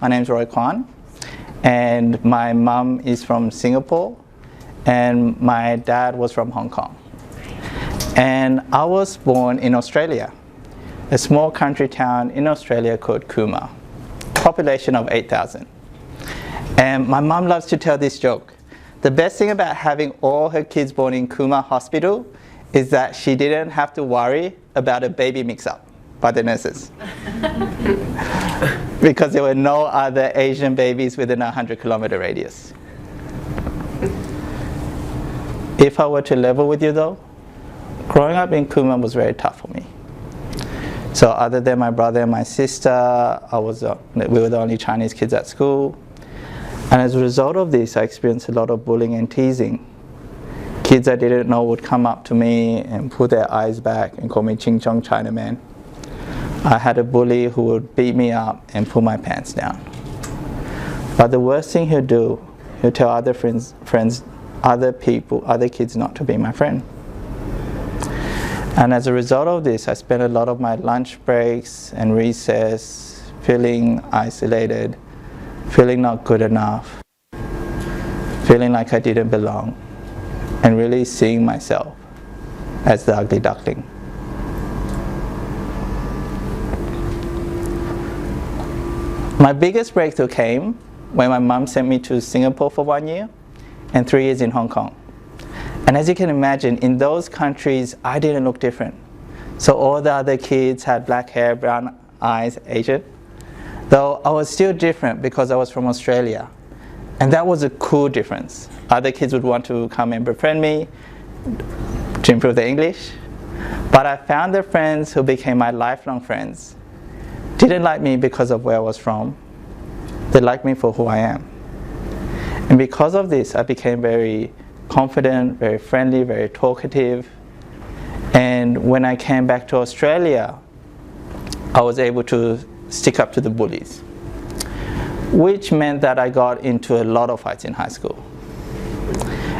My name is Roy Kwan, and my mum is from Singapore, and my dad was from Hong Kong. And I was born in Australia, a small country town in Australia called Cooma, population of 8,000. And my mum loves to tell this joke. The best thing about having all her kids born in Cooma Hospital is that she didn't have to worry about a baby mix-up by the nurses. Because there were no other Asian babies within a 100-kilometer radius. If I were to level with you though, growing up in Cooma was very tough for me. So other than my brother and my sister, we were the only Chinese kids at school. And as a result of this, I experienced a lot of bullying and teasing. Kids I didn't know would come up to me and pull their eyes back and call me Ching Chong Chinaman. I had a bully who would beat me up and pull my pants down. But the worst thing he'd do, he'd tell other friends, other people, other kids not to be my friend. And as a result of this, I spent a lot of my lunch breaks and recess feeling isolated, feeling not good enough, feeling like I didn't belong, and really seeing myself as the ugly duckling. My biggest breakthrough came when my mum sent me to Singapore for 1 year and 3 years in Hong Kong. And as you can imagine, in those countries, I didn't look different. So all the other kids had black hair, brown eyes, Asian. Though I was still different because I was from Australia. And that was a cool difference. Other kids would want to come and befriend me to improve their English. But I found the friends who became my lifelong friends didn't like me because of where I was from. They liked me for who I am. And because of this, I became very confident, very friendly, very talkative. And when I came back to Australia, I was able to stick up to the bullies, which meant that I got into a lot of fights in high school.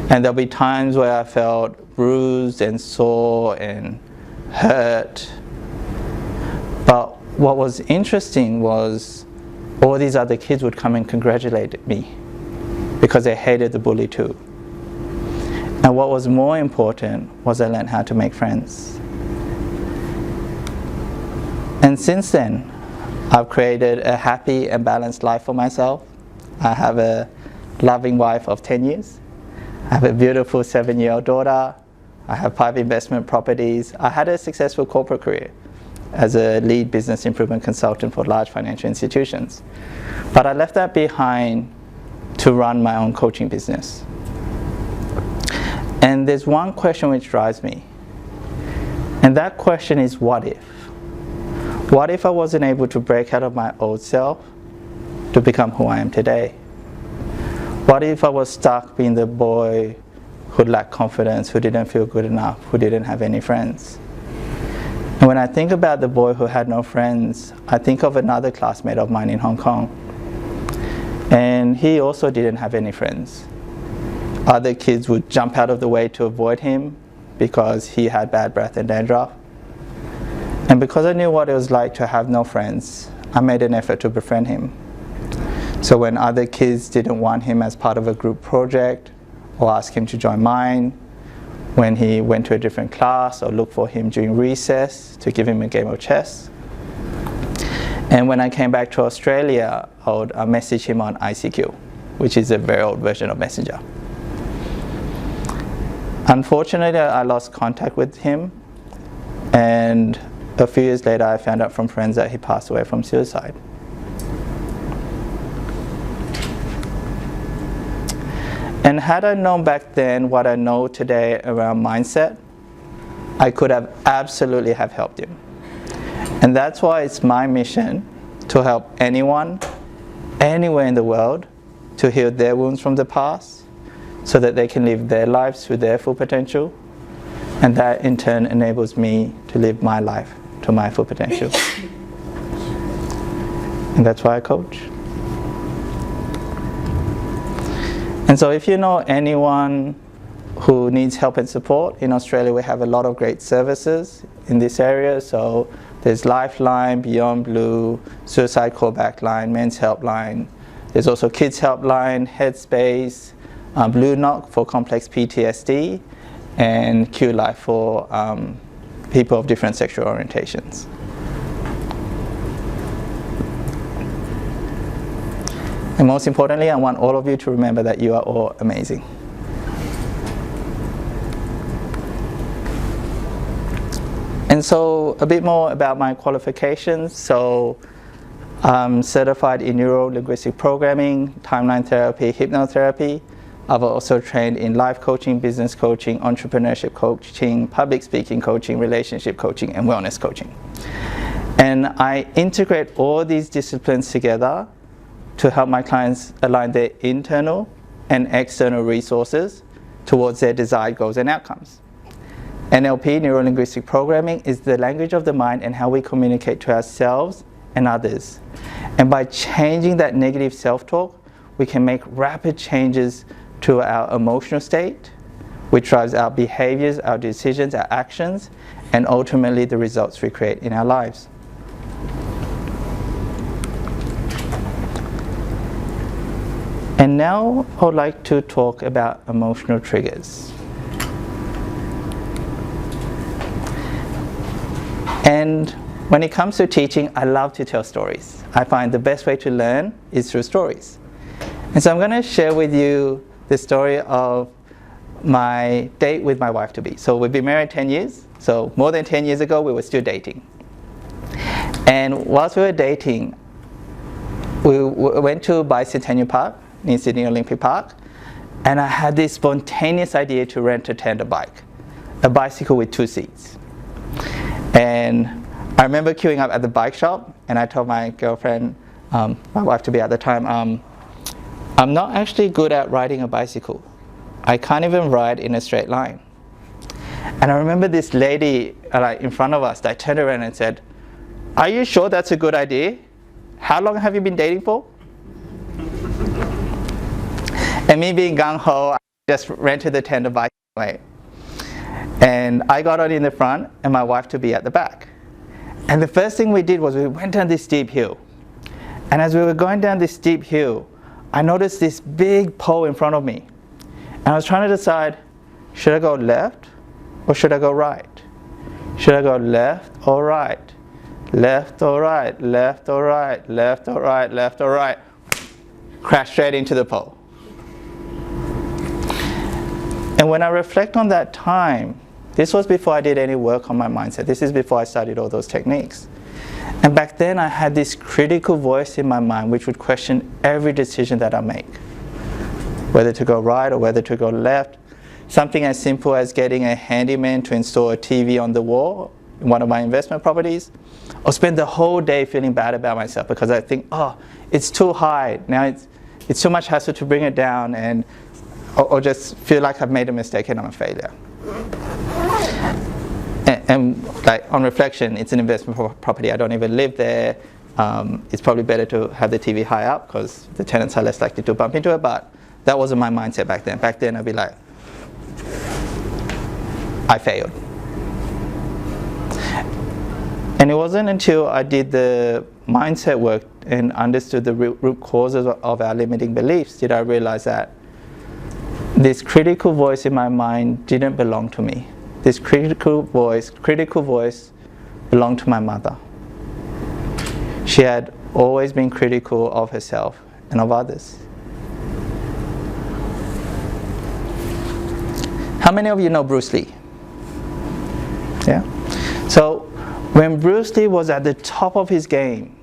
And there'll be times where I felt bruised and sore and hurt. But what was interesting was all these other kids would come and congratulate me because they hated the bully too. And what was more important was I learned how to make friends. And since then, I've created a happy and balanced life for myself. I have a loving wife of 10 years. I have a beautiful 7-year-old daughter. I have 5 investment properties. I had a successful corporate career as a lead business improvement consultant for large financial institutions. But I left that behind to run my own coaching business. And there's one question which drives me. And that question is, what if? What if I wasn't able to break out of my old self to become who I am today? What if I was stuck being the boy who lacked confidence, who didn't feel good enough, who didn't have any friends? And when I think about the boy who had no friends, I think of another classmate of mine in Hong Kong. And he also didn't have any friends. Other kids would jump out of the way to avoid him because he had bad breath and dandruff. And because I knew what it was like to have no friends, I made an effort to befriend him. So when other kids didn't want him as part of a group project or ask him to join mine, when he went to a different class, or look for him during recess to give him a game of chess. And when I came back to Australia, I would message him on ICQ, which is a very old version of Messenger. Unfortunately, I lost contact with him, and a few years later I found out from friends that he passed away from suicide. And had I known back then what I know today around mindset, I could have absolutely have helped him. And that's why it's my mission to help anyone, anywhere in the world, to heal their wounds from the past so that they can live their lives to their full potential. And that in turn enables me to live my life to my full potential. And that's why I coach. And so if you know anyone who needs help and support, in Australia we have a lot of great services in this area. So There's Lifeline, Beyond Blue, Suicide Callback Line, Men's Helpline. There's also Kids Helpline, Headspace, Blue Knock for complex PTSD, and Q Life for people of different sexual orientations. And most importantly, I want all of you to remember that you are all amazing. And so a bit more about my qualifications. So I'm certified in neuro-linguistic programming, timeline therapy, hypnotherapy. I've also trained in life coaching, business coaching, entrepreneurship coaching, public speaking coaching, relationship coaching, and wellness coaching. And I integrate all these disciplines together to help my clients align their internal and external resources towards their desired goals and outcomes. NLP, neuro-linguistic programming, is the language of the mind and how we communicate to ourselves and others. And by changing that negative self-talk, we can make rapid changes to our emotional state, which drives our behaviors, our decisions, our actions, and ultimately the results we create in our lives. And now I would like to talk about emotional triggers. And when it comes to teaching, I love to tell stories. I find the best way to learn is through stories. And so I'm going to share with you the story of my date with my wife-to-be. So we've been married 10 years. So more than 10 years ago, we were still dating. And whilst we were dating, we went to Bicentennial Park in Sydney Olympic Park. And I had this spontaneous idea to rent a tandem bike, a bicycle with 2 seats. And I remember queuing up at the bike shop, and I told my girlfriend, my wife-to-be at the time, I'm not actually good at riding a bicycle. I can't even ride in a straight line. And I remember this lady in front of us that turned around and said, "Are you sure that's a good idea? How long have you been dating for?" And me being gung-ho, I just rented the tandem bike anyway. And I got on in the front and my wife-to-be at the back. And the first thing we did was we went down this steep hill. And as we were going down this steep hill, I noticed this big pole in front of me. And I was trying to decide, should I go left or should I go right? Should I go left or right? Left or right, left or right, left or right, left or right. Crashed straight into the pole. And when I reflect on that time, this was before I did any work on my mindset. This is before I studied all those techniques. And back then I had this critical voice in my mind which would question every decision that I make. Whether to go right or whether to go left. Something as simple as getting a handyman to install a TV on the wall in one of my investment properties. Or spend the whole day feeling bad about myself because I think, oh, it's too high. Now it's too much hassle to bring it down, and or just feel like I've made a mistake and I'm a failure. And like on reflection, it's an investment property. I don't even live there. It's probably better to have the TV high up because the tenants are less likely to bump into it. But that wasn't my mindset back then. Back then, I'd be like, I failed. And it wasn't until I did the mindset work and understood the root causes of our limiting beliefs did I realize that this critical voice in my mind didn't belong to me. This critical voice belonged to my mother. She had always been critical of herself and of others. How many of you know Bruce Lee? Yeah? So when Bruce Lee was at the top of his game,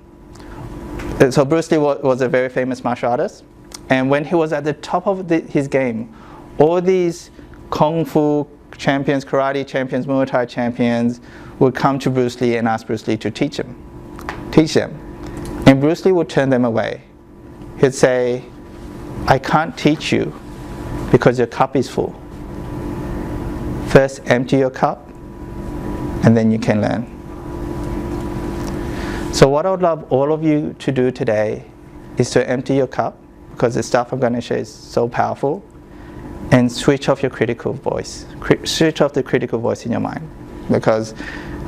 so Bruce Lee was a very famous martial artist, and when he was at the top of his game, all these Kung Fu champions, karate champions, Muay Thai champions would come to Bruce Lee and ask Bruce Lee to teach them. And Bruce Lee would turn them away. He'd say, I can't teach you because your cup is full. First empty your cup and then you can learn. So what I would love all of you to do today is to empty your cup, because the stuff I'm going to share is so powerful, and switch off your critical voice. Switch off the critical voice in your mind, because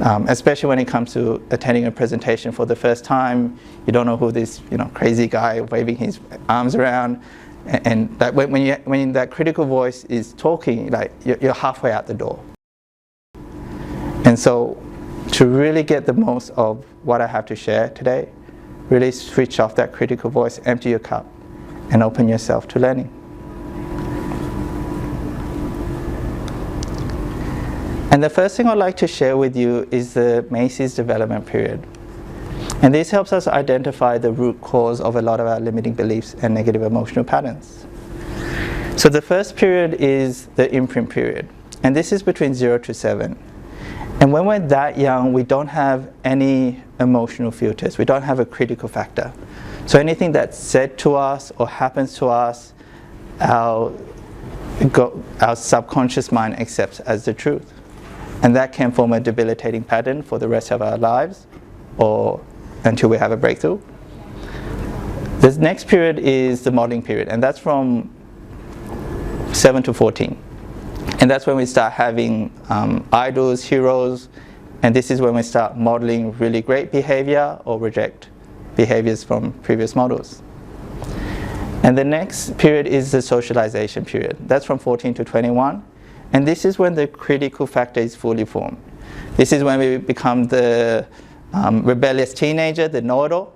especially when it comes to attending a presentation for the first time. You don't know who this crazy guy waving his arms around, and that when that critical voice is talking, like you're halfway out the door. And so to really get the most of what I have to share today, really switch off that critical voice, empty your cup, and open yourself to learning. And the first thing I'd like to share with you is the Macy's development period. And this helps us identify the root cause of a lot of our limiting beliefs and negative emotional patterns. So the first period is the imprint period. And this is between 0 to 7. And when we're that young, we don't have any emotional filters. We don't have a critical factor. So anything that's said to us or happens to us, our subconscious mind accepts as the truth. And that can form a debilitating pattern for the rest of our lives or until we have a breakthrough. This next period is the modeling period, and that's from 7 to 14. And that's when we start having idols, heroes, and this is when we start modeling really great behavior or reject behaviors from previous models. And the next period is the socialization period. That's from 14 to 21. And this is when the critical factor is fully formed. This is when we become the rebellious teenager, the know-it-all.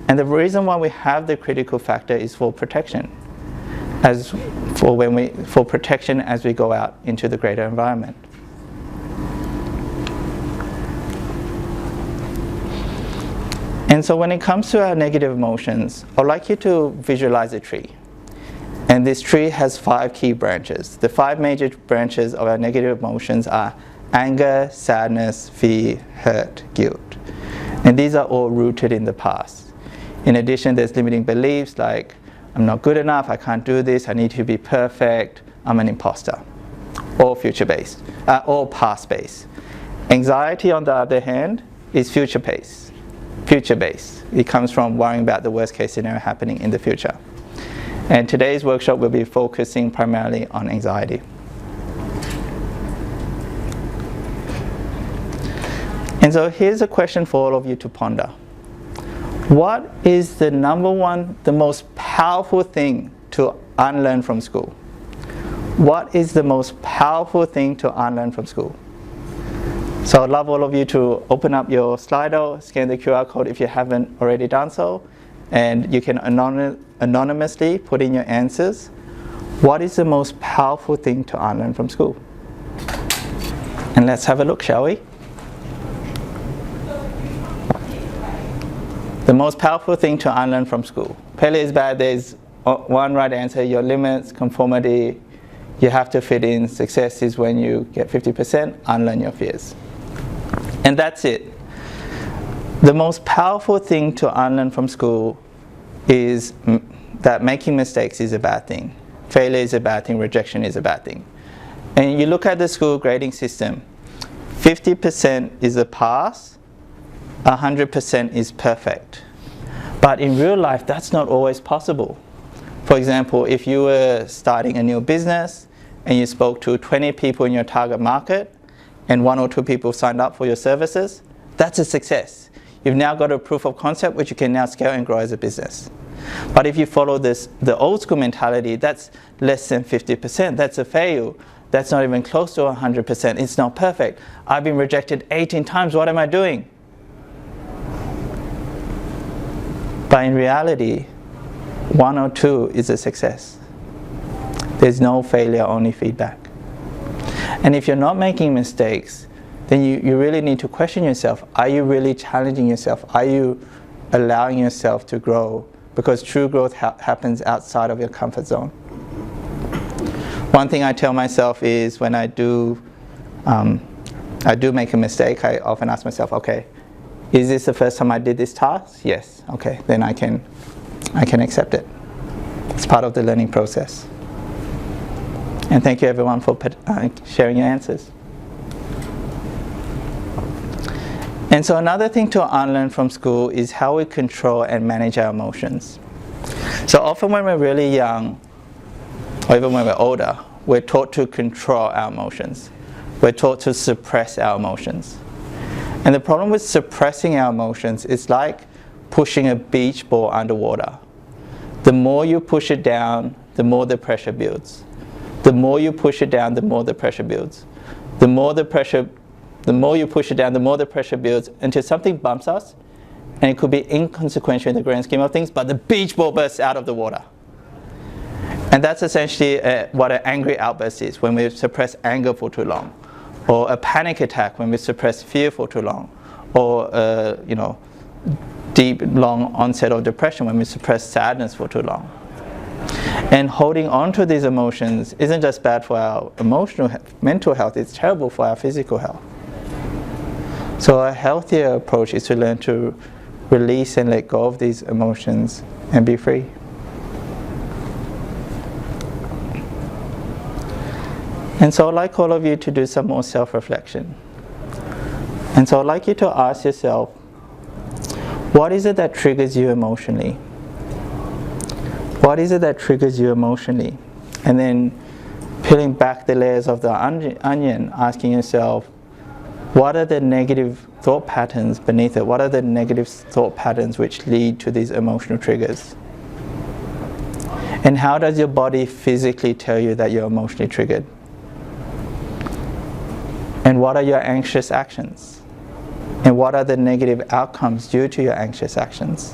And the reason why we have the critical factor is for protection. For protection as we go out into the greater environment. And so when it comes to our negative emotions, I'd like you to visualize a tree. And this tree has 5 key branches. The 5 major branches of our negative emotions are anger, sadness, fear, hurt, guilt. And these are all rooted in the past. In addition, there's limiting beliefs like, I'm not good enough, I can't do this, I need to be perfect, I'm an imposter. All future-based, all past-based. Anxiety, on the other hand, is future-based. It comes from worrying about the worst-case scenario happening in the future. And today's workshop will be focusing primarily on anxiety. And so here's a question for all of you to ponder. What is the the most powerful thing to unlearn from school? What is the most powerful thing to unlearn from school? So I'd love all of you to open up your Slido, scan the QR code if you haven't already done so, and you can anonymously put in your answers. What is the most powerful thing to unlearn from school? And let's have a look, shall we? The most powerful thing to unlearn from school. Failure is bad. There's one right answer. Your limits, conformity, you have to fit in. Success is when you get 50%, unlearn your fears. And that's it. The most powerful thing to unlearn from school is that making mistakes is a bad thing. Failure is a bad thing. Rejection is a bad thing. And you look at the school grading system, 50% is a pass, 100% is perfect. But in real life, that's not always possible. For example, if you were starting a new business and you spoke to 20 people in your target market and 1 or 2 people signed up for your services, that's a success. You've now got a proof of concept which you can now scale and grow as a business. But if you follow the old school mentality, that's less than 50%. That's a fail. That's not even close to 100%. It's not perfect. I've been rejected 18 times. What am I doing? But in reality, 1 or 2 is a success. There's no failure, only feedback. And if you're not making mistakes, then you really need to question yourself. Are you really challenging yourself? Are you allowing yourself to grow? Because true growth happens outside of your comfort zone. One thing I tell myself is when I do make a mistake, I often ask myself, okay, is this the first time I did this task? Yes. Okay, then I can accept it. It's part of the learning process. And thank you everyone for sharing your answers. And so another thing to unlearn from school is how we control and manage our emotions. So often when we're really young, or even when we're older, we're taught to control our emotions. We're taught to suppress our emotions. And the problem with suppressing our emotions is like pushing a beach ball underwater. The more you push it down, the more the pressure builds. The more you push it down, the more the pressure builds. The more you push it down, the more the pressure builds until something bumps us, and it could be inconsequential in the grand scheme of things, but the beach ball bursts out of the water. And that's essentially what an angry outburst is, when we suppress anger for too long, or a panic attack when we suppress fear for too long, or deep, long onset of depression when we suppress sadness for too long. And holding on to these emotions isn't just bad for our mental health, it's terrible for our physical health. So a healthier approach is to learn to release and let go of these emotions and be free. And so I'd like all of you to do some more self-reflection. And so I'd like you to ask yourself, what is it that triggers you emotionally? What is it that triggers you emotionally? And then peeling back the layers of the onion, asking yourself, what are the negative thought patterns beneath it? What are the negative thought patterns which lead to these emotional triggers? And how does your body physically tell you that you're emotionally triggered? And what are your anxious actions? And what are the negative outcomes due to your anxious actions?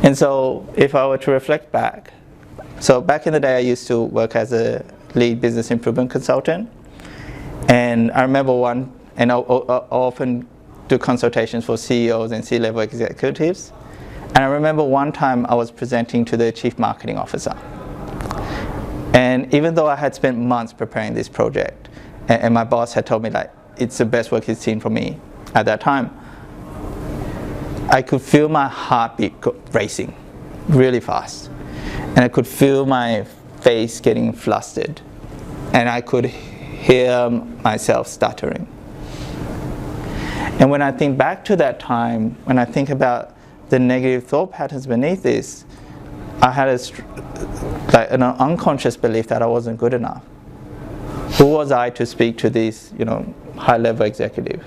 And so if I were to reflect back, so back in the day I used to work as a lead business improvement consultant, and I remember I often do consultations for CEOs and C-level executives, and I remember one time I was presenting to the chief marketing officer. And even though I had spent months preparing this project, and my boss had told me like it's the best work he's seen from me at that time, I could feel my heartbeat racing really fast. And I could feel my face getting flustered. And I could hear myself stuttering. And when I think back to that time, when I think about the negative thought patterns beneath this, I had an unconscious belief that I wasn't good enough. Who was I to speak to this, high-level executive?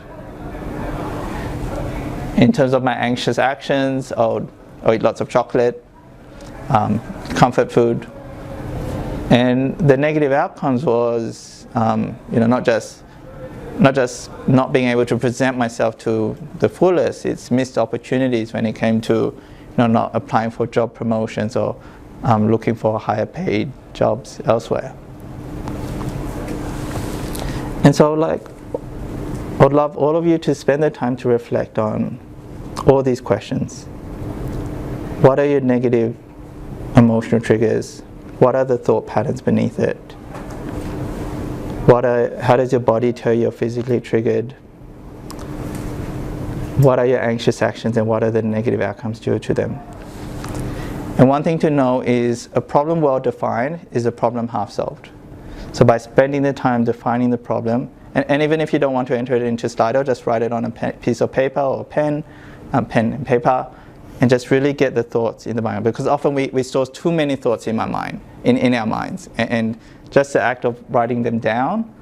In terms of my anxious actions, I would eat lots of chocolate, comfort food, and the negative outcomes was, not just not being able to present myself to the fullest. It's missed opportunities when it came to, not applying for job promotions or looking for higher paid jobs elsewhere. And so, I'd love all of you to spend the time to reflect on all these questions. What are your negative emotional triggers? What are the thought patterns beneath it? How does your body tell you're physically triggered? What are your anxious actions and what are the negative outcomes due to them? And one thing to know is a problem well defined is a problem half solved. So by spending the time defining the problem, and even if you don't want to enter it into Slido, just write it on a piece of paper or pen and paper, and just really get the thoughts in the mind. Because often we store too many thoughts in our minds, and just the act of writing them down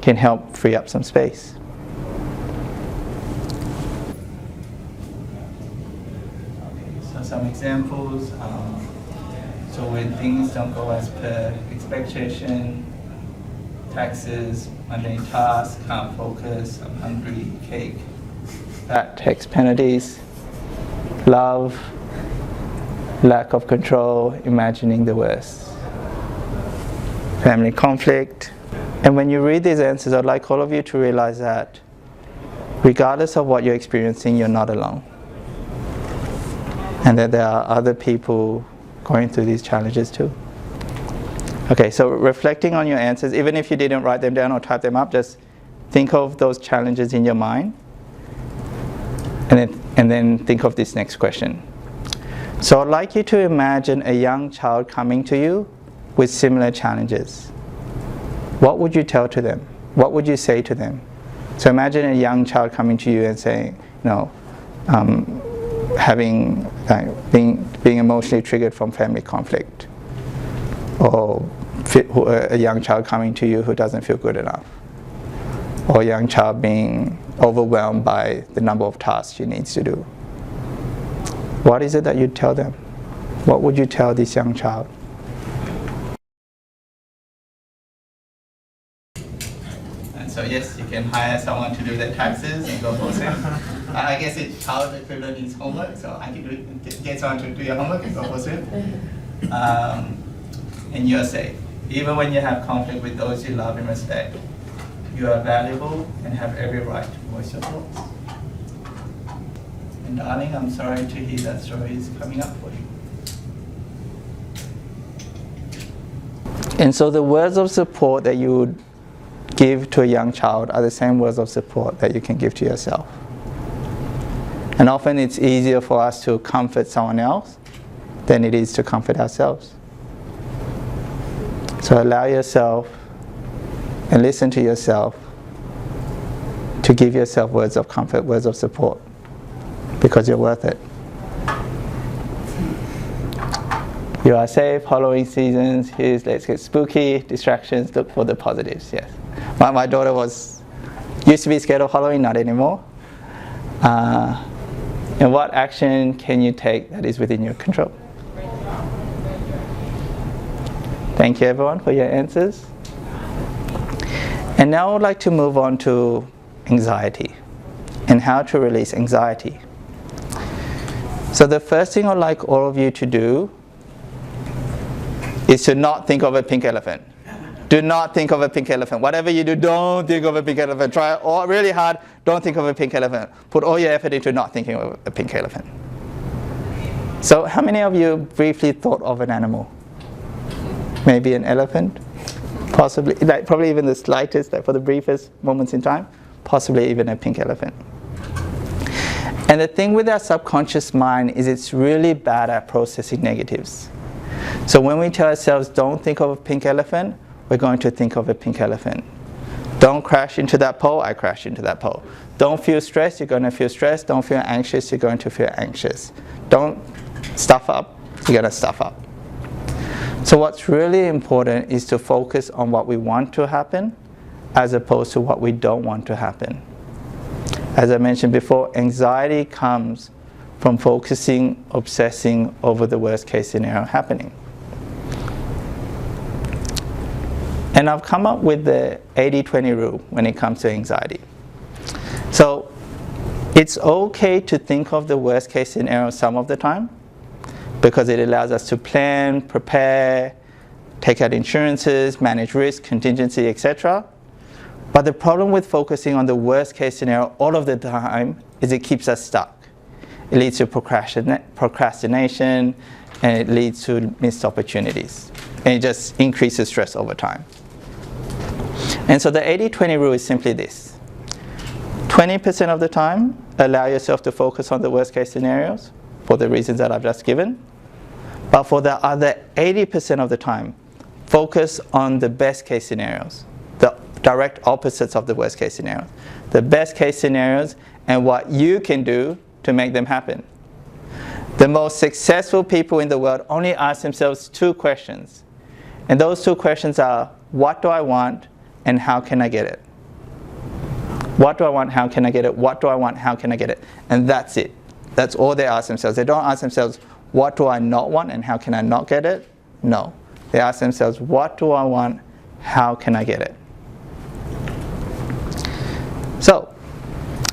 can help free up some space. So some examples. So when things don't go as per expectation, taxes, mundane tasks, can't focus, I'm hungry, cake, that tax penalties, love, lack of control, imagining the worst, family conflict. And when you read these answers, I'd like all of you to realize that regardless of what you're experiencing, you're not alone. And that there are other people going through these challenges too. Okay, so reflecting on your answers, even if you didn't write them down or type them up, just think of those challenges in your mind, and then think of this next question. So I'd like you to imagine a young child coming to you with similar challenges. What would you tell to them? What would you say to them? So imagine a young child coming to you and saying, being emotionally triggered from family conflict, or a young child coming to you who doesn't feel good enough, or a young child being overwhelmed by the number of tasks she needs to do. What is it that you'd tell them? What would you tell this young child? And so yes, you can hire someone to do their taxes and go for swim. I guess it's child equivalent is homework, so I can get someone to do your homework and go for swim. And you're safe. Even when you have conflict with those you love and respect, you are valuable and have every right to voice your thoughts. And darling, I'm sorry to hear that story is coming up for you. And so the words of support that you would give to a young child are the same words of support that you can give to yourself. And often it's easier for us to comfort someone else than it is to comfort ourselves. So allow yourself and listen to yourself to give yourself words of comfort, words of support, because you're worth it. You are safe, Halloween seasons, here's let's get spooky, distractions, look for the positives, yes. My daughter used to be scared of Halloween, not anymore. And what action can you take that is within your control? Thank you everyone for your answers. And now I would like to move on to anxiety and how to release anxiety. So the first thing I'd like all of you to do is to not think of a pink elephant. Do not think of a pink elephant. Whatever you do, don't think of a pink elephant. Try really hard, don't think of a pink elephant. Put all your effort into not thinking of a pink elephant. So how many of you briefly thought of an animal? Maybe an elephant? Possibly, probably even the slightest, for the briefest moments in time, possibly even a pink elephant. And the thing with our subconscious mind is it's really bad at processing negatives. So when we tell ourselves, don't think of a pink elephant, we're going to think of a pink elephant. Don't crash into that pole, I crashed into that pole. Don't feel stressed, you're going to feel stressed. Don't feel anxious, you're going to feel anxious. Don't stuff up, you're going to stuff up. So what's really important is to focus on what we want to happen as opposed to what we don't want to happen. As I mentioned before, anxiety comes from focusing, obsessing over the worst case scenario happening. And I've come up with the 80-20 rule when it comes to anxiety. So it's okay to think of the worst case scenario some of the time, because it allows us to plan, prepare, take out insurances, manage risk, contingency, etc. But the problem with focusing on the worst case scenario all of the time is it keeps us stuck. It leads to procrastination, and it leads to missed opportunities. And it just increases stress over time. And so the 80-20 rule is simply this. 20% of the time, allow yourself to focus on the worst case scenarios for the reasons that I've just given. But for the other 80% of the time, focus on the best case scenarios, the direct opposites of the worst case scenarios. The best case scenarios and what you can do to make them happen. The most successful people in the world only ask themselves two questions. And those two questions are, what do I want and how can I get it? What do I want, how can I get it? What do I want, how can I get it? And that's it. That's all they ask themselves. They don't ask themselves, what do I not want and how can I not get it? No. They ask themselves, what do I want, how can I get it? So,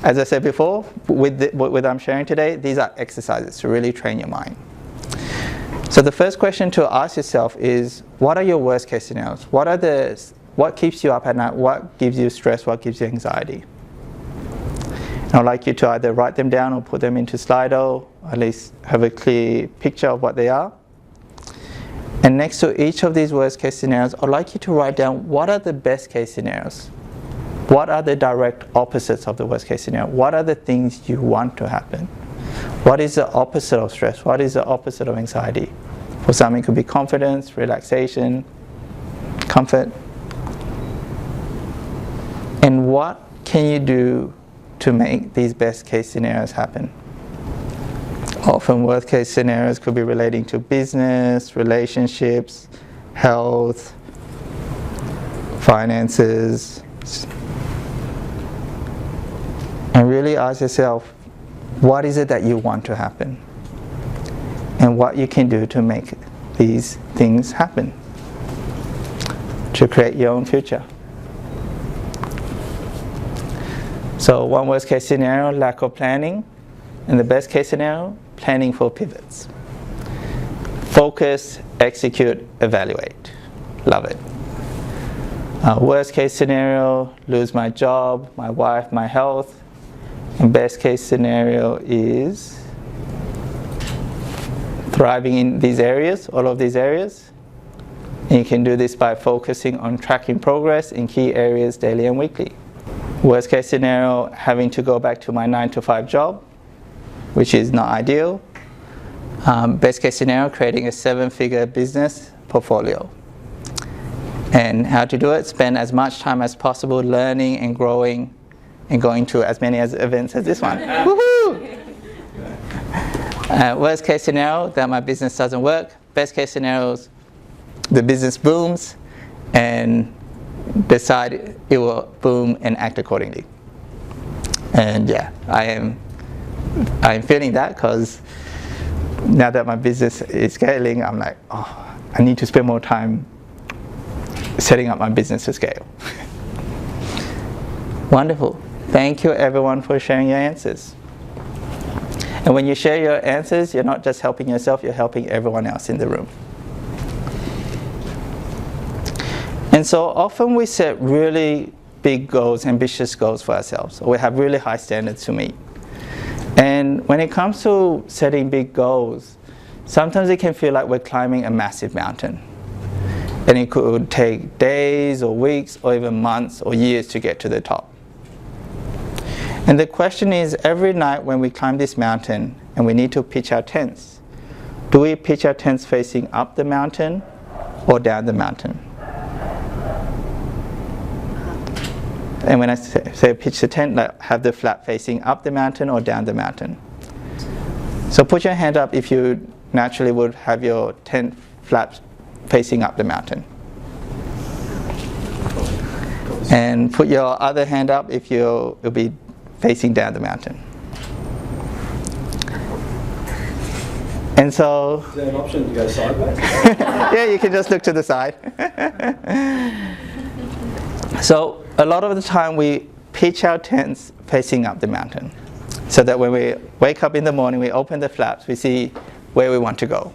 as I said before, with what I'm sharing today, these are exercises to really train your mind. So the first question to ask yourself is, what are your worst case scenarios? What keeps you up at night? What gives you stress? What gives you anxiety? And I'd like you to either write them down or put them into Slido, or at least have a clear picture of what they are. And next to each of these worst case scenarios, I'd like you to write down, what are the best case scenarios? What are the direct opposites of the worst case scenario? What are the things you want to happen? What is the opposite of stress? What is the opposite of anxiety? For some, it could be confidence, relaxation, comfort. And what can you do to make these best case scenarios happen? Often worst case scenarios could be relating to business, relationships, health, finances, really ask yourself, what is it that you want to happen? And what you can do to make these things happen, to create your own future. So one worst case scenario, lack of planning. And the best case scenario, planning for pivots. Focus, execute, evaluate. Love it. Worst case scenario, lose my job, my wife, my health. And best case scenario is thriving in these areas, all of these areas. And you can do this by focusing on tracking progress in key areas daily and weekly. Worst case scenario, having to go back to my 9-to-5 job, which is not ideal. Best case scenario, creating a 7-figure business portfolio. And how to do it, spend as much time as possible learning and growing and going to as many events as this one. Woohoo! Worst case scenario, that my business doesn't work. Best case scenarios, the business booms and decide it will boom and act accordingly. And yeah, I'm feeling that, because now that my business is scaling, I'm like, oh, I need to spend more time setting up my business to scale. Wonderful. Thank you everyone for sharing your answers. And when you share your answers, you're not just helping yourself, you're helping everyone else in the room. And so often we set really big goals, ambitious goals for ourselves, or we have really high standards to meet. And when it comes to setting big goals, sometimes it can feel like we're climbing a massive mountain. And it could take days or weeks or even months or years to get to the top. And the question is, every night when we climb this mountain and we need to pitch our tents, do we pitch our tents facing up the mountain or down the mountain? And when I say pitch the tent, like have the flap facing up the mountain or down the mountain. So put your hand up if you naturally would have your tent flaps facing up the mountain. And put your other hand up if you'll be facing down the mountain. And so... Is there an option to go sideways? Yeah, you can just look to the side. So a lot of the time we pitch our tents facing up the mountain, so that when we wake up in the morning, we open the flaps, we see where we want to go.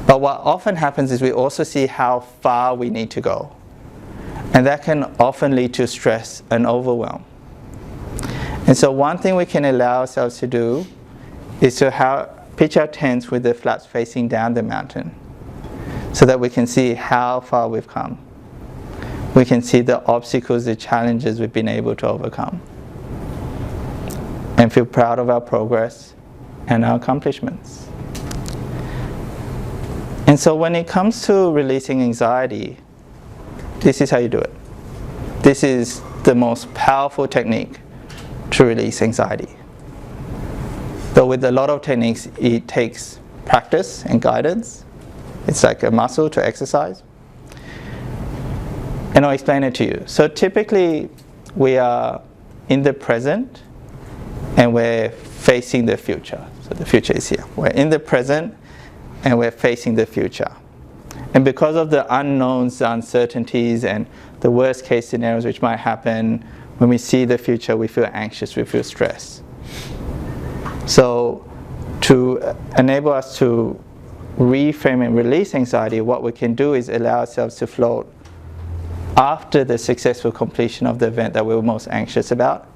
But what often happens is we also see how far we need to go. And that can often lead to stress and overwhelm. And so one thing we can allow ourselves to do is to pitch our tents with the flaps facing down the mountain, so that we can see how far we've come. We can see the obstacles, the challenges we've been able to overcome, and feel proud of our progress and our accomplishments. And so when it comes to releasing anxiety, this is how you do it. This is the most powerful technique to release anxiety. Though with a lot of techniques, it takes practice and guidance. It's like a muscle to exercise. And I'll explain it to you. So typically, we are in the present and we're facing the future. So the future is here. We're in the present and we're facing the future. And because of the unknowns, the uncertainties, and the worst case scenarios which might happen, when we see the future, we feel anxious, we feel stressed. So to enable us to reframe and release anxiety, what we can do is allow ourselves to float after the successful completion of the event that we were most anxious about,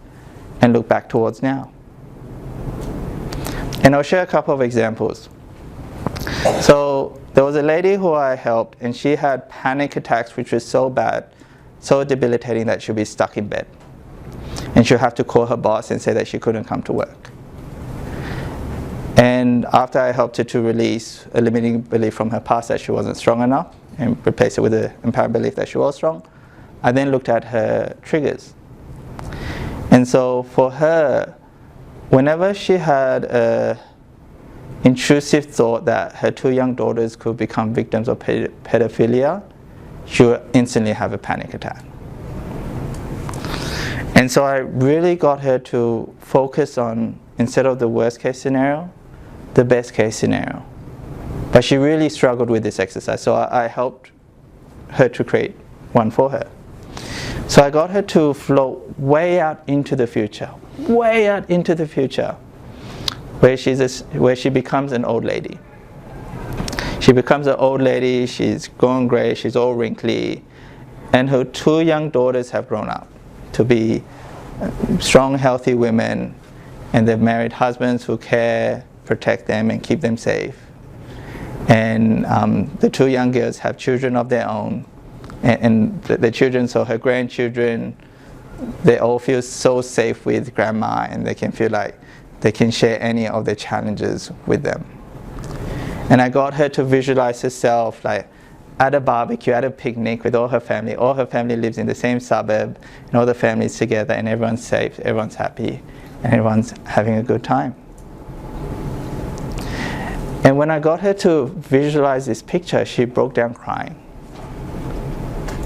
and look back towards now. And I'll share a couple of examples. So there was a lady who I helped, and she had panic attacks which was so bad, so debilitating, that she'd be stuck in bed. And she'd have to call her boss and say that she couldn't come to work. And after I helped her to release a limiting belief from her past that she wasn't strong enough, and replace it with an empowering belief that she was strong, I then looked at her triggers. And so for her, whenever she had an intrusive thought that her 2 young daughters could become victims of pedophilia, she would instantly have a panic attack. And so I really got her to focus on, instead of the worst case scenario, the best case scenario. But she really struggled with this exercise, so I helped her to create one for her. So I got her to float way out into the future, where she becomes an old lady. She becomes an old lady, she's gone grey, she's all wrinkly, and her 2 young daughters have grown up to be strong, healthy women, and they've married husbands who care, protect them, and keep them safe. And the 2 young girls have children of their own, and the children, so her grandchildren, they all feel so safe with grandma, and they can feel like they can share any of their challenges with them. And I got her to visualize herself like at a barbecue, at a picnic with all her family. All her family lives in the same suburb, and all the families together, and everyone's safe, everyone's happy, and everyone's having a good time. And when I got her to visualize this picture, she broke down crying.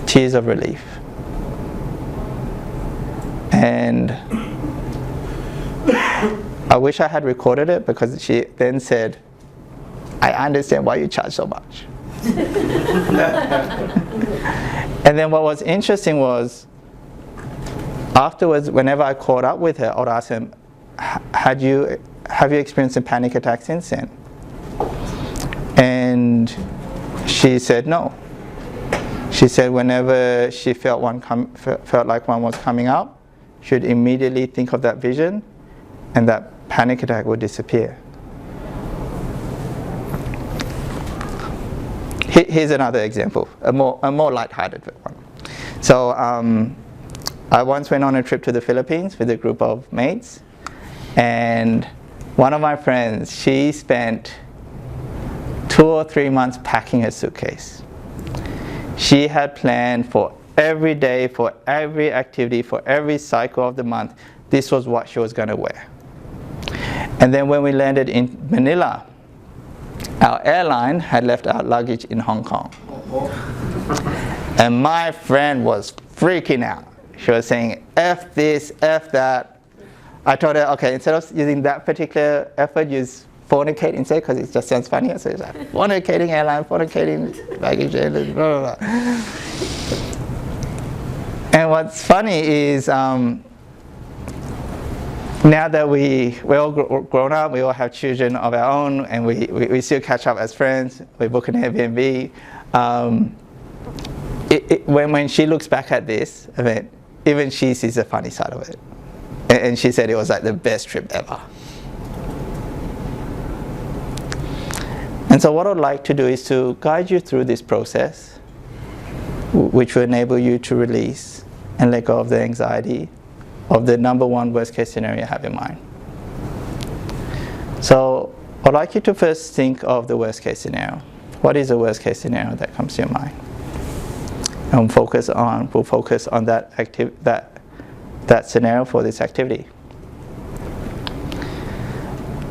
Tears of relief. And I wish I had recorded it, because she then said, "I understand why you charge so much." And then what was interesting was, afterwards, whenever I caught up with her, I would ask her, have you experienced a panic attack since then? And she said no. She said whenever she felt like one was coming up, she would immediately think of that vision, and that panic attack would disappear. Here's another example, a more light-hearted one. So I once went on a trip to the Philippines with a group of mates, and one of my friends, she spent 2 or 3 months packing her suitcase. She had planned for every day, for every activity, for every cycle of the month, this was what she was going to wear. And then when we landed in Manila, our airline had left our luggage in Hong Kong. And my friend was freaking out. She was saying, F this, F that. I told her, okay, instead of using that particular effort, use fornicate instead, because it just sounds funnier. So it's like, fornicating airline, fornicating luggage, blah, blah, blah. And what's funny is, now that we're all grown up, we all have children of our own, and we still catch up as friends, we book an Airbnb. When she looks back at this event, even she sees the funny side of it. And she said it was like the best trip ever. And so what I'd like to do is to guide you through this process, which will enable you to release and let go of the anxiety of the number one worst case scenario you have in mind. So I'd like you to first think of the worst case scenario. What is the worst case scenario that comes to your mind? And we'll focus on that scenario for this activity.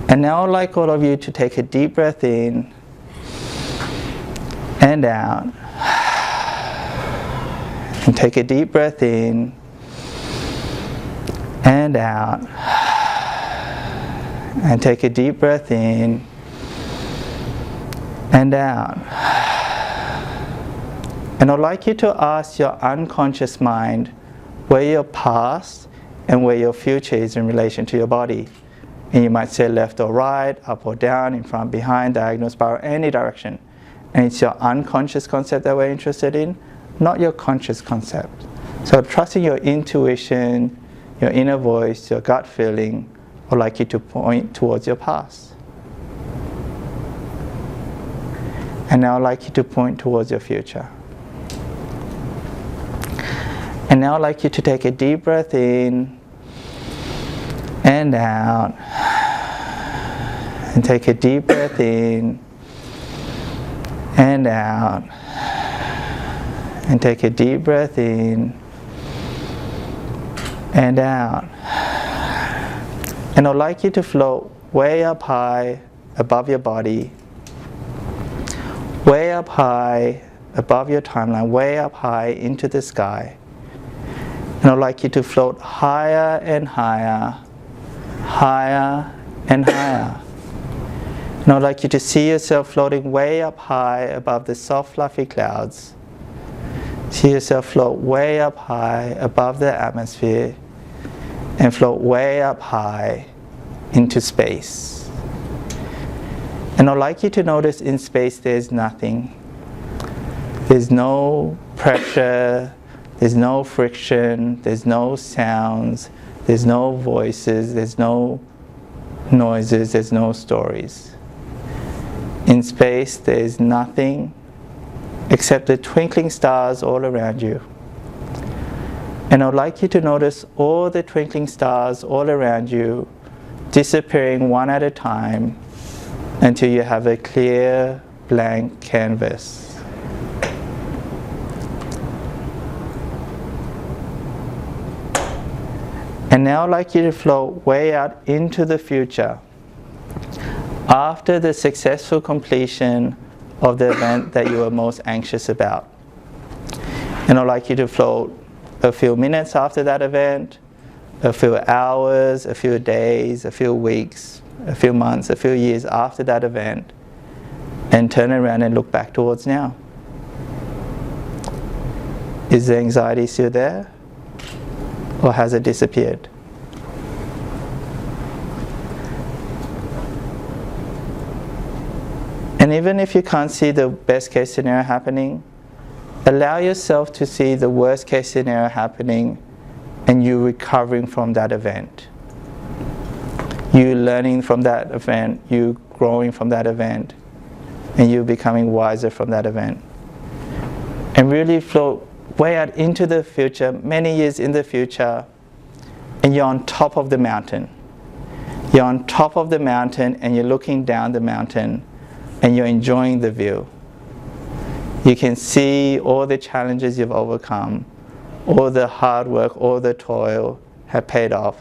And now I'd like all of you to take a deep breath in and out. And take a deep breath in and out. And take a deep breath in and out. And I'd like you to ask your unconscious mind where your past and where your future is in relation to your body. And you might say left or right, up or down, in front, behind, diagonal, spiral, any direction. And it's your unconscious concept that we're interested in, not your conscious concept. So trusting your intuition, your inner voice, your gut feeling, I'd like you to point towards your past. And now I'd like you to point towards your future. And now I'd like you to take a deep breath in and out. And take a deep breath in and out. And take a deep breath in and out. And I'd like you to float way up high above your body, way up high above your timeline, way up high into the sky. And I'd like you to float higher and higher, higher and higher. And I'd like you to see yourself floating way up high above the soft fluffy clouds. See yourself float way up high above the atmosphere and float way up high into space. And I'd like you to notice in space there's nothing. There's no pressure, there's no friction, there's no sounds, there's no voices, there's no noises, there's no stories. In space there's nothing except the twinkling stars all around you. And I'd like you to notice all the twinkling stars all around you disappearing one at a time until you have a clear blank canvas. And now I'd like you to float way out into the future after the successful completion of the event that you are most anxious about. And I'd like you to float a few minutes after that event, a few hours, a few days, a few weeks, a few months, a few years after that event, and turn around and look back towards now. Is the anxiety still there? Or has it disappeared? And even if you can't see the best case scenario happening, allow yourself to see the worst case scenario happening and you recovering from that event. You learning from that event, you growing from that event, and you becoming wiser from that event. And really float way out into the future, many years in the future, and you're on top of the mountain. You're on top of the mountain and you're looking down the mountain and you're enjoying the view. You can see all the challenges you've overcome, all the hard work, all the toil have paid off,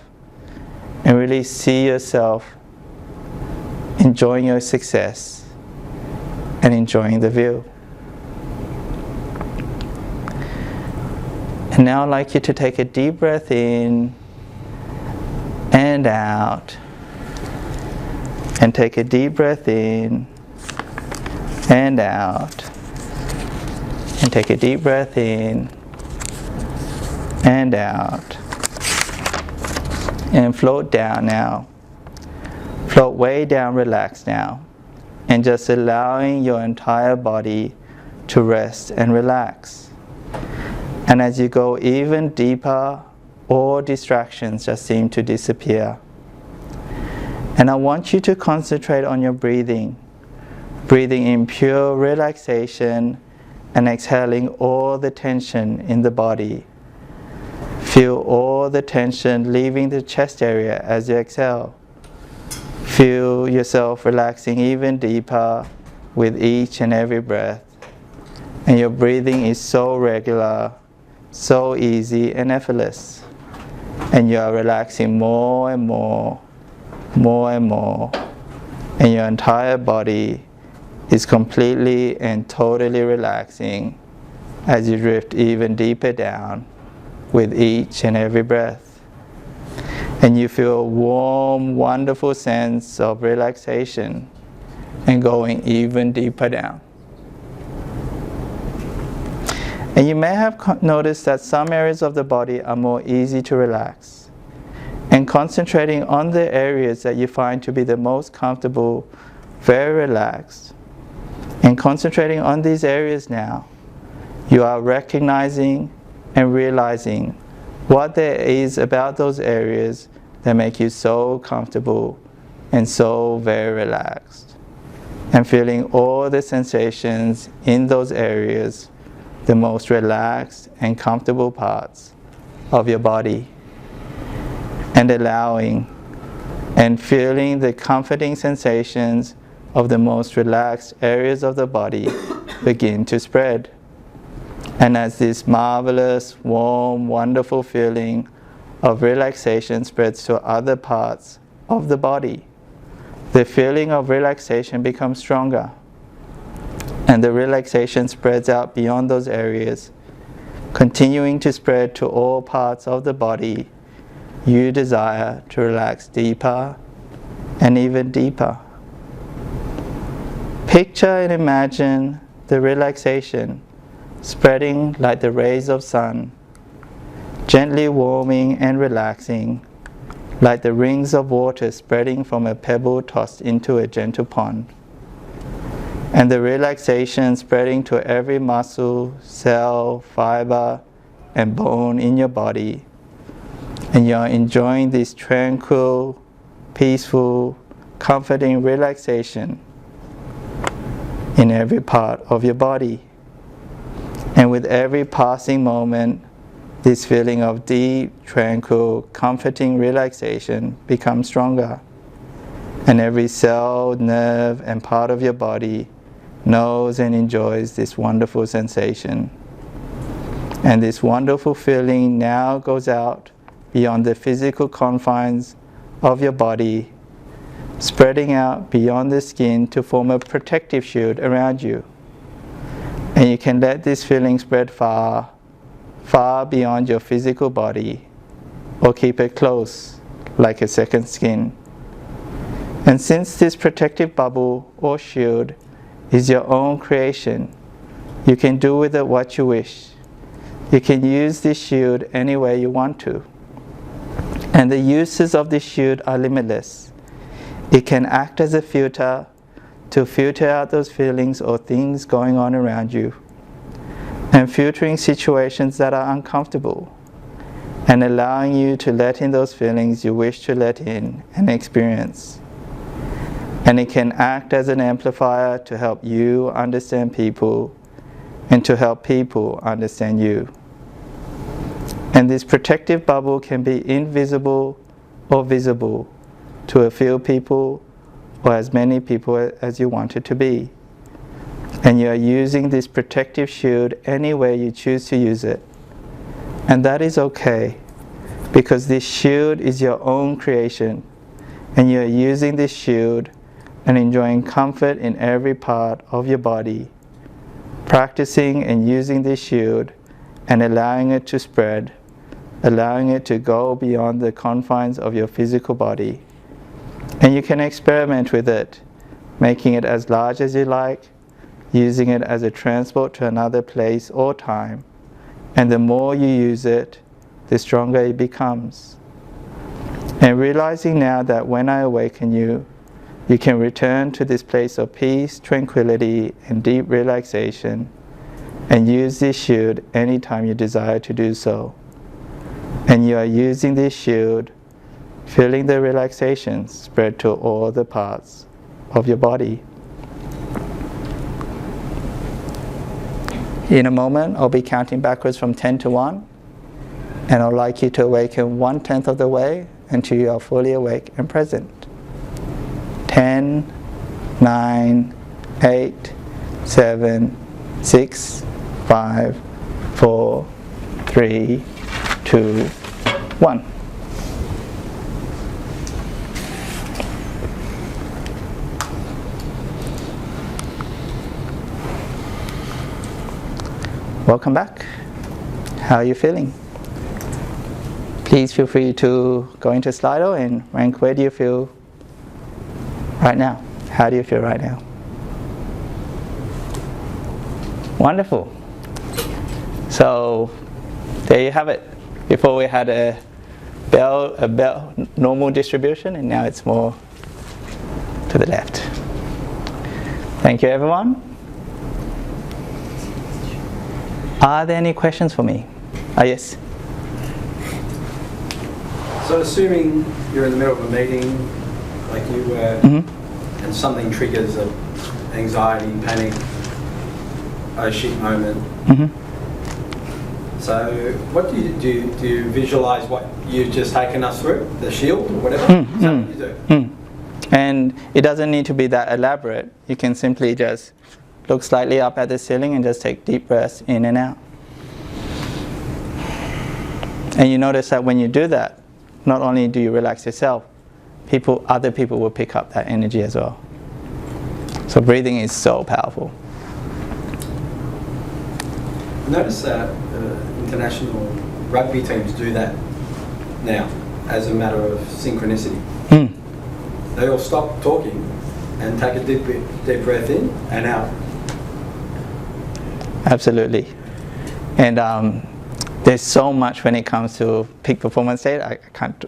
and really see yourself enjoying your success and enjoying the view. And now I'd like you to take a deep breath in and out, and take a deep breath in and out, and take a deep breath in and out, and float down now. Float way down, relax now, and just allowing your entire body to rest and relax. And as you go even deeper, all distractions just seem to disappear. And I want you to concentrate on your breathing. Breathing in pure relaxation and exhaling all the tension in the body. Feel all the tension leaving the chest area as you exhale. Feel yourself relaxing even deeper with each and every breath. And your breathing is so regular, so easy and effortless. And you are relaxing more and more, more and more. And your entire body is completely and totally relaxing as you drift even deeper down with each and every breath. And you feel a warm, wonderful sense of relaxation and going even deeper down. And you may have noticed that some areas of the body are more easy to relax. And concentrating on the areas that you find to be the most comfortable, very relaxed, and concentrating on these areas now, you are recognizing and realizing what there is about those areas that make you so comfortable and so very relaxed. And feeling all the sensations in those areas, the most relaxed and comfortable parts of your body. And allowing and feeling the comforting sensations of the most relaxed areas of the body begin to spread. And as this marvelous, warm, wonderful feeling of relaxation spreads to other parts of the body, the feeling of relaxation becomes stronger. And the relaxation spreads out beyond those areas, continuing to spread to all parts of the body you desire to relax deeper and even deeper. Picture and imagine the relaxation spreading like the rays of sun, gently warming and relaxing like the rings of water spreading from a pebble tossed into a gentle pond. And the relaxation spreading to every muscle, cell, fiber, and bone in your body. And you're enjoying this tranquil, peaceful, comforting relaxation in every part of your body. And with every passing moment, this feeling of deep, tranquil, comforting relaxation becomes stronger. And every cell, nerve, and part of your body knows and enjoys this wonderful sensation. And this wonderful feeling now goes out beyond the physical confines of your body, spreading out beyond the skin to form a protective shield around you. And you can let this feeling spread far, far beyond your physical body, or keep it close, like a second skin. And since this protective bubble or shield is your own creation, you can do with it what you wish. You can use this shield any way you want to. And the uses of this shield are limitless. It can act as a filter to filter out those feelings or things going on around you, and filtering situations that are uncomfortable, and allowing you to let in those feelings you wish to let in and experience. And it can act as an amplifier to help you understand people and to help people understand you. And this protective bubble can be invisible or visible to a few people or as many people as you want it to be. And you are using this protective shield any way you choose to use it. And that is okay, because this shield is your own creation, and you are using this shield and enjoying comfort in every part of your body, practicing and using this shield and allowing it to spread, allowing it to go beyond the confines of your physical body. And you can experiment with it, making it as large as you like, using it as a transport to another place or time. And the more you use it, the stronger it becomes. And realizing now that when I awaken you, you can return to this place of peace, tranquility, and deep relaxation, and use this shield anytime you desire to do so. And you are using this shield, feeling the relaxation spread to all the parts of your body. In a moment, I'll be counting backwards from 10 to 1, and I'd like you to awaken 1/10 of the way until you are fully awake and present. 10, 9, 8, 7, 6, 5, 4, 3, 2, 1. Welcome back. How are you feeling? Please feel free to go into Slido and rank where do you feel right now. How do you feel right now? Wonderful. So there you have it. Before we had a bell normal distribution, and now it's more to the left. Thank you, everyone. Are there any questions for me? Yes. So assuming you're in the middle of a meeting, like you were, and something triggers an anxiety, panic, oh shit moment. So what do you do? You visualize what you've just taken us through, the shield or whatever? Is that what you do? And it doesn't need to be that elaborate. You can simply just look slightly up at the ceiling and just take deep breaths in and out. And you notice that when you do that, not only do you relax yourself, other people will pick up that energy as well. So breathing is so powerful. Notice that in international rugby teams do that now as a matter of synchronicity. They all stop talking and take a deep breath in and out. Absolutely. And there's so much when it comes to peak performance state. I can't,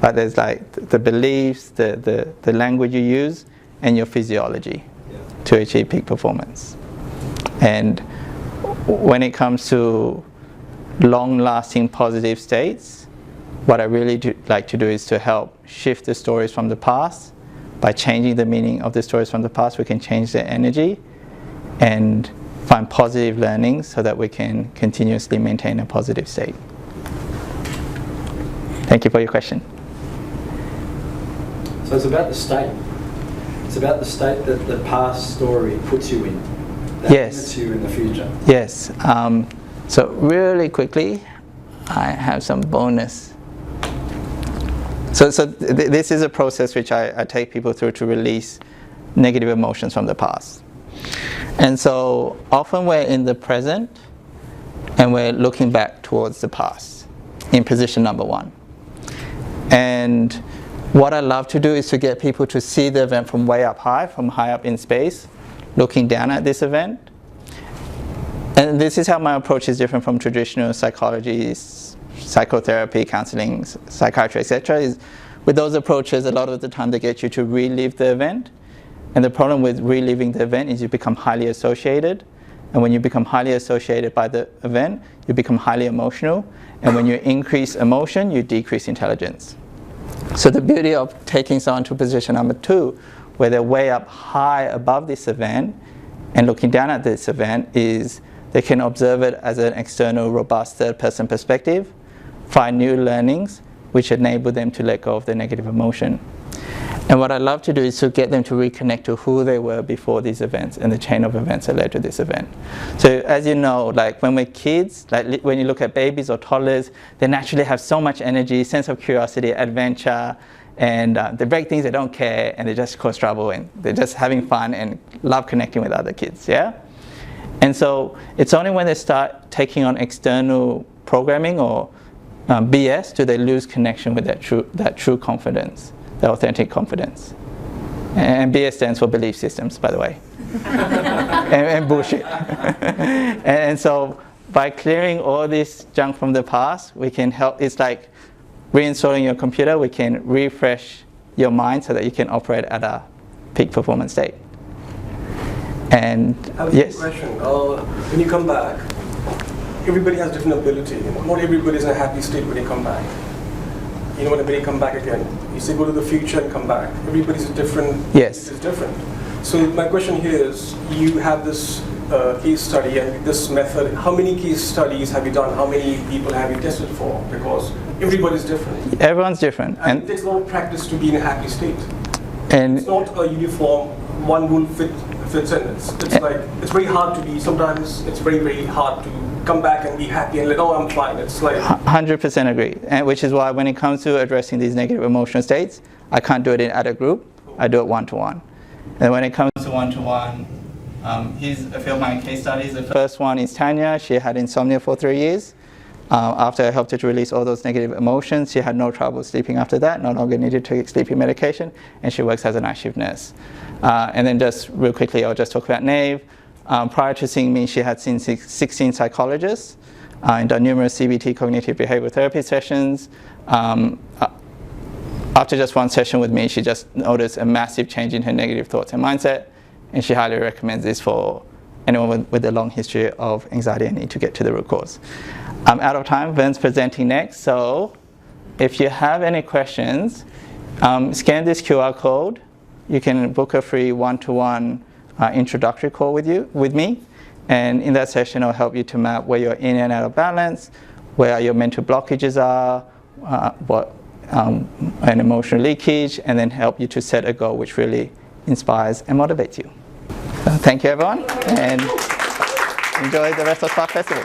but there's like the beliefs, the language you use, and your physiology to achieve peak performance. And when it comes to long-lasting positive states, what I really like to do is to help shift the stories from the past. By changing the meaning of the stories from the past, we can change their energy and find positive learnings so that we can continuously maintain a positive state. Thank you for your question. So it's about the state. It's about the state that the past story puts you in. That limits you in the future. Yes. So really quickly, I have some bonus. So this is a process which I take people through to release negative emotions from the past. And so often we're in the present and we're looking back towards the past in position number 1. And what I love to do is to get people to see the event from way up high, from high up in space, looking down at this event. And this is how my approach is different from traditional psychology, psychotherapy, counseling, psychiatry, etc. Is with those approaches, a lot of the time they get you to relive the event. And the problem with reliving the event is you become highly associated. And when you become highly associated by the event, you become highly emotional. And when you increase emotion, you decrease intelligence. So the beauty of taking someone to position number 2, where they're way up high above this event and looking down at this event, is they can observe it as an external, robust third-person perspective, find new learnings, which enable them to let go of the negative emotion. And what I love to do is to get them to reconnect to who they were before these events and the chain of events that led to this event. So as you know, like when we're kids, like when you look at babies or toddlers, they naturally have so much energy, sense of curiosity, adventure, and they break things, they don't care, and they just cause trouble, and they're just having fun and love connecting with other kids, yeah? And so it's only when they start taking on external programming or BS do they lose connection with that true confidence. The authentic confidence. And BS stands for belief systems, by the way. and bullshit. and so by clearing all this junk from the past, we can help. It's like reinstalling your computer. We can refresh your mind so that you can operate at a peak performance state. And I have a question. When you come back, everybody has different ability. Not everybody is in a happy state when they come back. You know, when they come back again, you say go to the future and come back. Everybody's different. Yes. It's different. So my question here is, you have this case study and this method. How many case studies have you done? How many people have you tested for? Because everybody's different. Everyone's different. And it takes a lot of practice to be in a happy state. And it's not a uniform, one rule fits in. It's like, it's very hard to be, sometimes it's very, very hard to come back and be happy and like, oh, I'm fine. It's like 100% agree, and which is why when it comes to addressing these negative emotional states, I can't do it at a group. I do it one-to-one. And when it comes to one-to-one, here's a few of my case studies. The first one is Tanya. She had insomnia for 3 years. After I helped her to release all those negative emotions, she had no trouble sleeping after that, no longer needed to take sleeping medication, and she works as a night shift nurse. And then just real quickly, I'll just talk about Nave. Prior to seeing me, she had seen 16 psychologists and done numerous CBT, cognitive behavioral therapy sessions. After just one session with me, she just noticed a massive change in her negative thoughts and mindset, and she highly recommends this for anyone with a long history of anxiety and need to get to the root cause. I'm out of time. Vern's presenting next, so if you have any questions, scan this QR code. You can book a free one-to-one introductory call with me, and in that session I'll help you to map where you're in and out of balance, where your mental blockages are, an emotional leakage, and then help you to set a goal which really inspires and motivates you. So thank you everyone, and enjoy the rest of Spark Festival.